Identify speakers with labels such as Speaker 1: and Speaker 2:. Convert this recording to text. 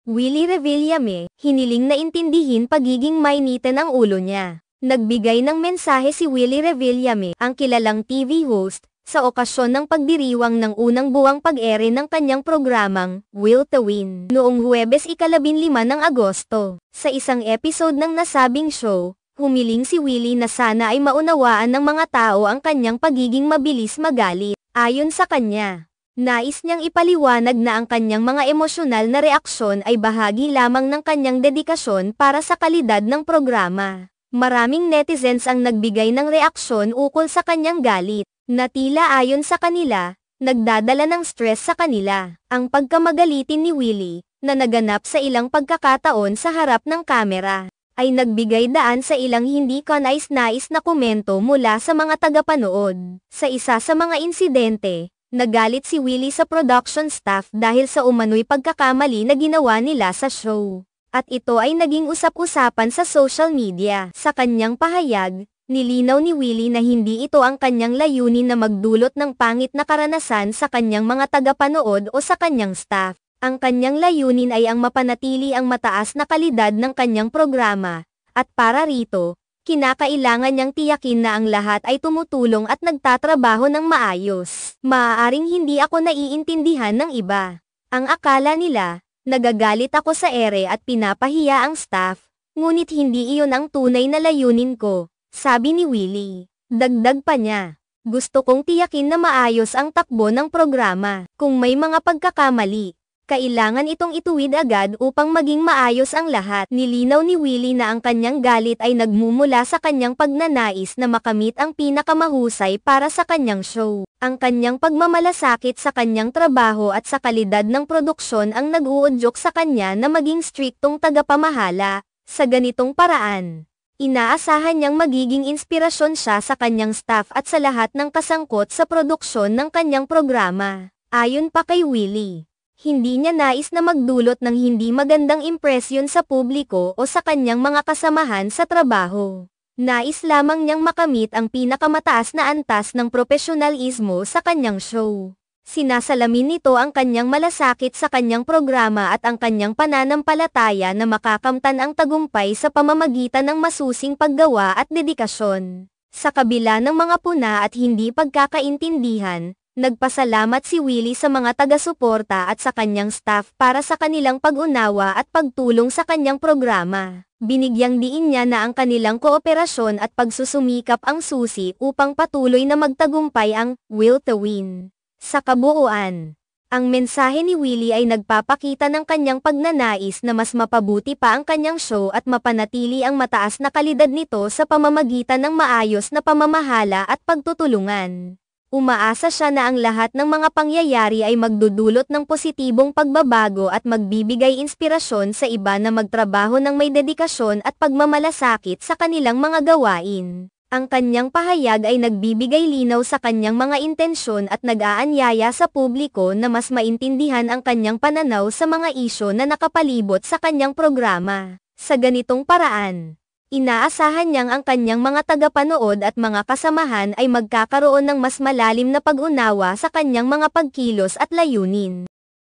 Speaker 1: Willie Revillame, hiniling na intindihin pagiging mainitan ang ulo niya. Nagbigay ng mensahe si Willie Revillame, ang kilalang TV host, sa okasyon ng pagdiriwang ng unang buwang pag-ere ng kanyang programang, Will to Win, noong Huwebes 15 ng Agosto. Sa isang episode ng nasabing show, humiling si Willie na sana ay maunawaan ng mga tao ang kanyang pagiging mabilis magalit. Ayon sa kanya, nais niyang ipaliwanag na ang kanyang mga emosyonal na reaksyon ay bahagi lamang ng kanyang dedikasyon para sa kalidad ng programa. Maraming netizens ang nagbigay ng reaksyon ukol sa kanyang galit, na tila ayon sa kanila, nagdadala ng stress sa kanila. Ang pagkamagalitin ni Willie, na naganap sa ilang pagkakataon sa harap ng kamera, ay nagbigay daan sa ilang hindi kanais-nais na komento mula sa mga tagapanood. Sa isa sa mga insidente, nagalit si Willie sa production staff dahil sa umano'y pagkakamali na ginawa nila sa show. At ito ay naging usap-usapan sa social media. Sa kanyang pahayag, nilinaw ni Willie na hindi ito ang kanyang layunin na magdulot ng pangit na karanasan sa kanyang mga tagapanood o sa kanyang staff. Ang kanyang layunin ay ang mapanatili ang mataas na kalidad ng kanyang programa, at para rito, kinakailangan niyang tiyakin na ang lahat ay tumutulong at nagtatrabaho ng maayos. Maaaring hindi ako naiintindihan ng iba. Ang akala nila, nagagalit ako sa ere at pinapahiya ang staff, ngunit hindi iyon ang tunay na layunin ko, sabi ni Willie. Dagdag pa niya, gusto kong tiyakin na maayos ang takbo ng programa. Kung may mga pagkakamali, kailangan itong ituwid agad upang maging maayos ang lahat. Nilinaw ni Willie na ang kanyang galit ay nagmumula sa kanyang pagnanais na makamit ang pinakamahusay para sa kanyang show. Ang kanyang pagmamalasakit sa kanyang trabaho at sa kalidad ng produksyon ang nag-uudyok sa kanya na maging striktong tagapamahala. Sa ganitong paraan, inaasahan niyang magiging inspirasyon siya sa kanyang staff at sa lahat ng kasangkot sa produksyon ng kanyang programa. Ayon pa kay Willie, hindi niya nais na magdulot ng hindi magandang impresyon sa publiko o sa kanyang mga kasamahan sa trabaho. Nais lamang niyang makamit ang pinakamataas na antas ng profesionalismo sa kanyang show. Sinasalamin nito ang kanyang malasakit sa kanyang programa at ang kanyang pananampalataya na makakamtan ang tagumpay sa pamamagitan ng masusing paggawa at dedikasyon. Sa kabila ng mga puna at hindi pagkakaintindihan, nagpasalamat si Willie sa mga taga-suporta at sa kanyang staff para sa kanilang pag-unawa at pagtulong sa kanyang programa. Binigyang diin niya na ang kanilang kooperasyon at pagsusumikap ang susi upang patuloy na magtagumpay ang Will to Win. Sa kabuuan, ang mensahe ni Willie ay nagpapakita ng kanyang pagnanais na mas mapabuti pa ang kanyang show at mapanatili ang mataas na kalidad nito sa pamamagitan ng maayos na pamamahala at pagtutulungan. Umaasa siya na ang lahat ng mga pangyayari ay magdudulot ng positibong pagbabago at magbibigay inspirasyon sa iba na magtrabaho ng may dedikasyon at pagmamalasakit sa kanilang mga gawain. Ang kanyang pahayag ay nagbibigay linaw sa kanyang mga intensyon at nag-aanyaya sa publiko na mas maintindihan ang kanyang pananaw sa mga isyu na nakapalibot sa kanyang programa. Sa ganitong paraan, inaasahan niyang ang kanyang mga tagapanood at mga kasamahan ay magkakaroon ng mas malalim na pag-unawa sa kanyang mga pagkilos at layunin.